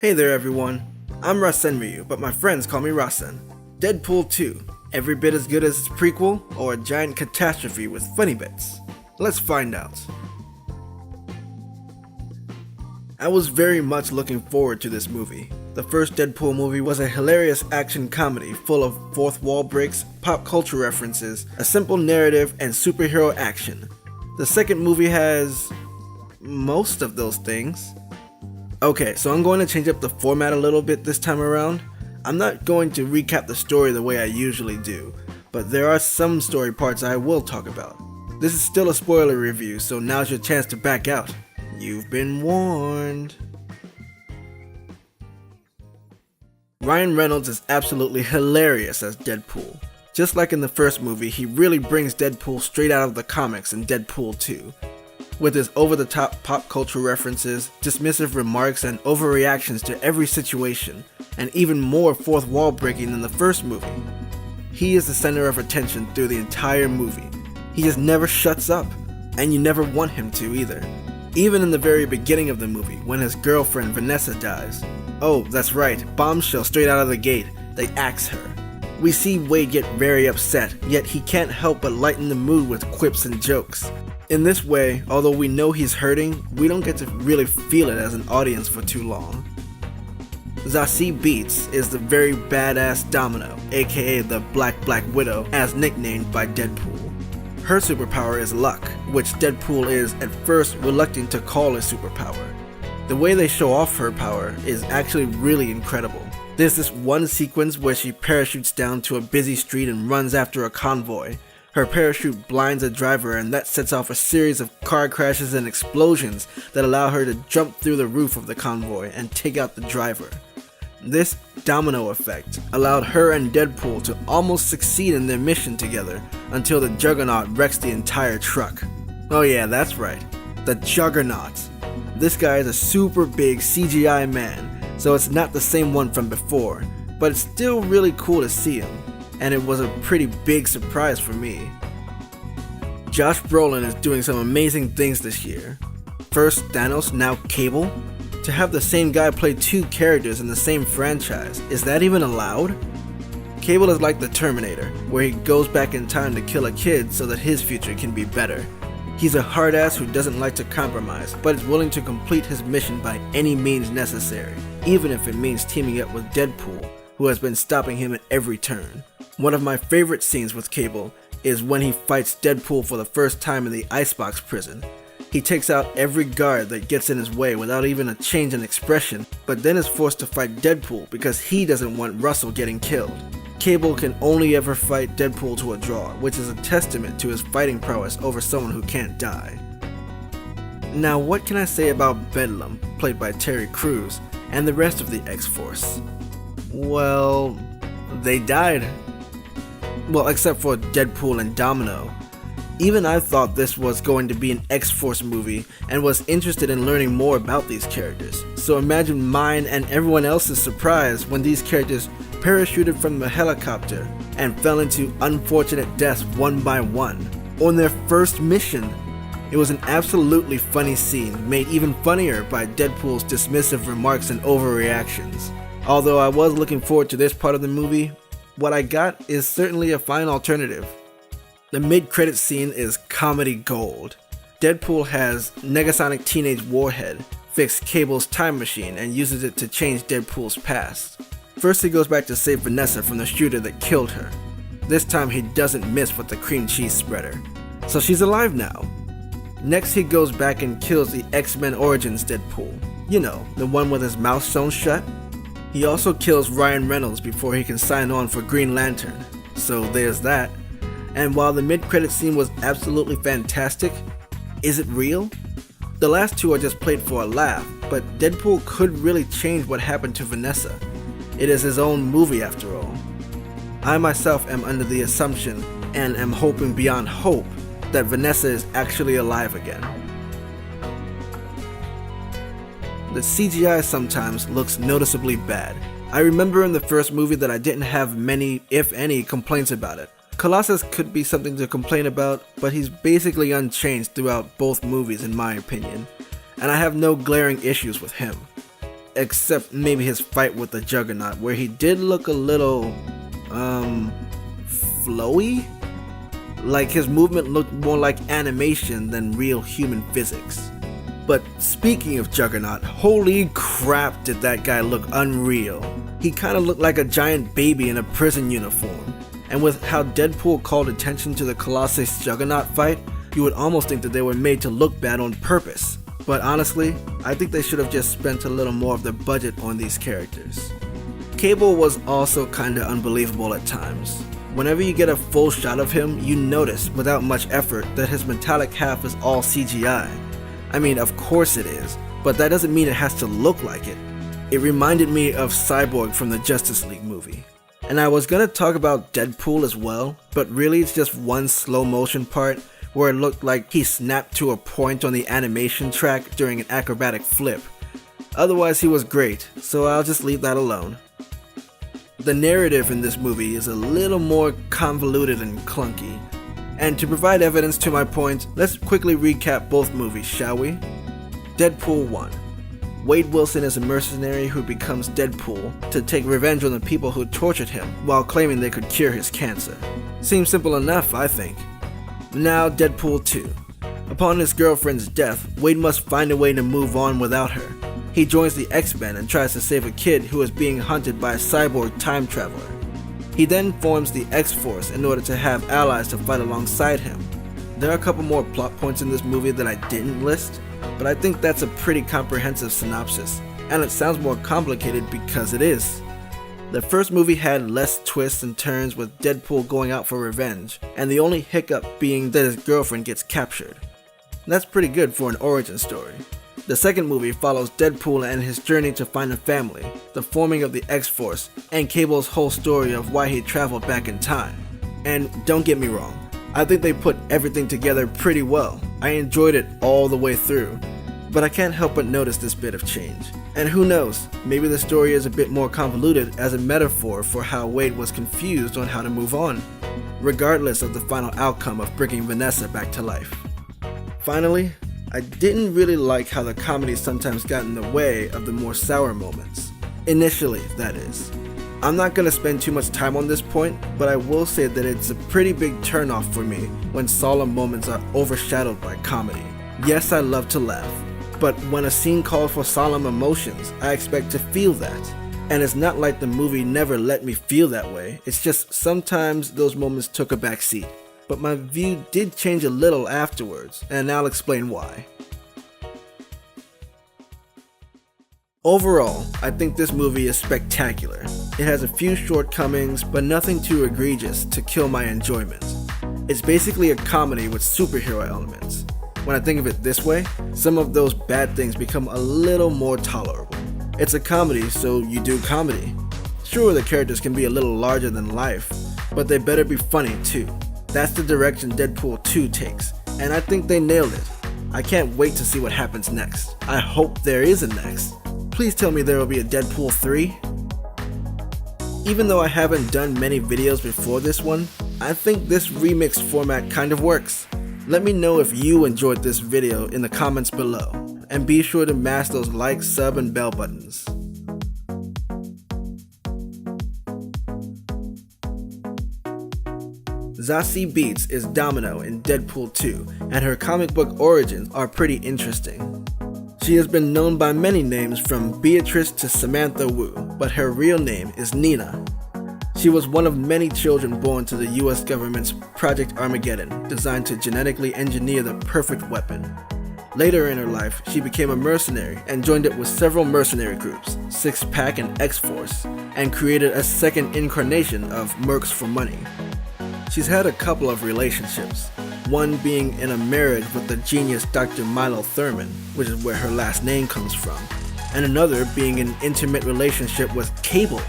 Hey there everyone, I'm Rasenryu, but my friends call me Rasen. Deadpool 2, every bit as good as its prequel, or a giant catastrophe with funny bits? Let's find out. I was very much looking forward to this movie. The first Deadpool movie was a hilarious action comedy full of fourth wall breaks, pop culture references, a simple narrative, and superhero action. The second movie has most of those things. Okay, so I'm going to change up the format a little bit this time around. I'm not going to recap the story the way I usually do, but there are some story parts I will talk about. This is still a spoiler review, so now's your chance to back out. You've been warned. Ryan Reynolds is absolutely hilarious as Deadpool. Just like in the first movie, he really brings Deadpool straight out of the comics in Deadpool 2. With his over-the-top pop culture references, dismissive remarks, and overreactions to every situation, and even more fourth wall breaking than the first movie. He is the center of attention through the entire movie. He just never shuts up, and you never want him to either. Even in the very beginning of the movie, when his girlfriend Vanessa dies. Oh, that's right, bombshell straight out of the gate, they axe her. We see Wade get very upset, yet he can't help but lighten the mood with quips and jokes. In this way, although we know he's hurting, we don't get to really feel it as an audience for too long. Zazie Beetz is the very badass Domino, aka the Black Widow, as nicknamed by Deadpool. Her superpower is luck, which Deadpool is at first reluctant to call a superpower. The way they show off her power is actually really incredible. There's this one sequence where she parachutes down to a busy street and runs after a convoy. Her parachute blinds a driver, and that sets off a series of car crashes and explosions that allow her to jump through the roof of the convoy and take out the driver. This domino effect allowed her and Deadpool to almost succeed in their mission together until the Juggernaut wrecks the entire truck. Oh yeah, that's right, the Juggernaut. This guy is a super big CGI man, so it's not the same one from before, but it's still really cool to see him. And it was a pretty big surprise for me. Josh Brolin is doing some amazing things this year. First Thanos, now Cable. To have the same guy play two characters in the same franchise, is that even allowed? Cable is like the Terminator, where he goes back in time to kill a kid so that his future can be better. He's a hard ass who doesn't like to compromise, but is willing to complete his mission by any means necessary, even if it means teaming up with Deadpool, who has been stopping him at every turn. One of my favorite scenes with Cable is when he fights Deadpool for the first time in the Icebox prison. He takes out every guard that gets in his way without even a change in expression, but then is forced to fight Deadpool because he doesn't want Russell getting killed. Cable can only ever fight Deadpool to a draw, which is a testament to his fighting prowess over someone who can't die. Now what can I say about Bedlam, played by Terry Crews, and the rest of the X-Force? Well, they died. Well, except for Deadpool and Domino. Even I thought this was going to be an X-Force movie and was interested in learning more about these characters. So imagine mine and everyone else's surprise when these characters parachuted from the helicopter and fell into unfortunate deaths one by one on their first mission. It was an absolutely funny scene, made even funnier by Deadpool's dismissive remarks and overreactions. Although I was looking forward to this part of the movie, what I got is certainly a fine alternative. The mid-credits scene is comedy gold. Deadpool has Negasonic Teenage Warhead fix Cable's time machine and uses it to change Deadpool's past. First he goes back to save Vanessa from the shooter that killed her. This time he doesn't miss with the cream cheese spreader. So she's alive now. Next he goes back and kills the X-Men Origins Deadpool. You know, the one with his mouth sewn shut. He also kills Ryan Reynolds before he can sign on for Green Lantern, so there's that. And while the mid-credit scene was absolutely fantastic, is it real? The last two are just played for a laugh, but Deadpool could really change what happened to Vanessa. It is his own movie after all. I myself am under the assumption, and am hoping beyond hope, that Vanessa is actually alive again. The CGI sometimes looks noticeably bad. I remember in the first movie that I didn't have many, if any, complaints about it. Colossus could be something to complain about, but he's basically unchanged throughout both movies in my opinion, and I have no glaring issues with him. except maybe his fight with the Juggernaut, where he did look a little, flowy? Like his movement looked more like animation than real human physics. But speaking of Juggernaut, holy crap did that guy look unreal. He kinda looked like a giant baby in a prison uniform. And with how Deadpool called attention to the Colossus Juggernaut fight, you would almost think that they were made to look bad on purpose. But honestly, I think they should have just spent a little more of their budget on these characters. Cable was also kinda unbelievable at times. Whenever you get a full shot of him, you notice, without much effort, that his metallic half is all CGI. I mean, of course it is, but that doesn't mean it has to look like it. It reminded me of Cyborg from the Justice League movie. And I was gonna talk about Deadpool as well, but really it's just one slow motion part where it looked like he snapped to a point on the animation track during an acrobatic flip. Otherwise he was great, so I'll just leave that alone. The narrative in this movie is a little more convoluted and clunky. And to provide evidence to my point, let's quickly recap both movies, shall we? Deadpool 1. Wade Wilson is a mercenary who becomes Deadpool to take revenge on the people who tortured him while claiming they could cure his cancer. Seems simple enough, I think. Now Deadpool 2. Upon his girlfriend's death, Wade must find a way to move on without her. He joins the X-Men and tries to save a kid who is being hunted by a cyborg time traveler. He then forms the X-Force in order to have allies to fight alongside him. There are a couple more plot points in this movie that I didn't list, but I think that's a pretty comprehensive synopsis, and it sounds more complicated because it is. The first movie had less twists and turns with Deadpool going out for revenge, and the only hiccup being that his girlfriend gets captured. That's pretty good for an origin story. The second movie follows Deadpool and his journey to find a family, the forming of the X-Force, and Cable's whole story of why he traveled back in time. And don't get me wrong, I think they put everything together pretty well. I enjoyed it all the way through, but I can't help but notice this bit of change. And who knows, maybe the story is a bit more convoluted as a metaphor for how Wade was confused on how to move on, regardless of the final outcome of bringing Vanessa back to life. Finally, I didn't really like how the comedy sometimes got in the way of the more sour moments. Initially, that is. I'm not gonna spend too much time on this point, but I will say that it's a pretty big turnoff for me when solemn moments are overshadowed by comedy. Yes, I love to laugh, but when a scene calls for solemn emotions, I expect to feel that. And it's not like the movie never let me feel that way, it's just sometimes those moments took a back seat. But my view did change a little afterwards, and I'll explain why. Overall, I think this movie is spectacular. It has a few shortcomings, but nothing too egregious to kill my enjoyment. It's basically a comedy with superhero elements. When I think of it this way, some of those bad things become a little more tolerable. It's a comedy, so you do comedy. Sure, the characters can be a little larger than life, but they better be funny too. That's the direction Deadpool 2 takes, and I think they nailed it. I can't wait to see what happens next. I hope there is a next. Please tell me there will be a Deadpool 3. Even though I haven't done many videos before this one, I think this remix format kind of works. Let me know if you enjoyed this video in the comments below, and be sure to mash those like, sub, and bell buttons. Zazie Beetz is Domino in Deadpool 2, and her comic book origins are pretty interesting. She has been known by many names from Beatrice to Samantha Wu, but her real name is Nina. She was one of many children born to the US government's Project Armageddon, designed to genetically engineer the perfect weapon. Later in her life, she became a mercenary and joined it with several mercenary groups, Six Pack and X-Force, and created a second incarnation of Mercs for Money. She's had a couple of relationships, one being in a marriage with the genius Dr. Milo Thurman, which is where her last name comes from, and another being an intimate relationship with Cable.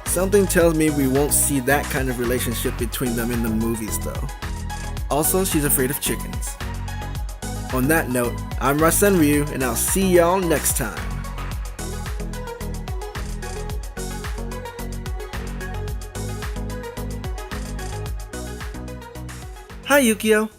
Something tells me we won't see that kind of relationship between them in the movies though. Also, she's afraid of chickens. On that note, I'm Rasenryu, and I'll see y'all next time. Hi Yukio!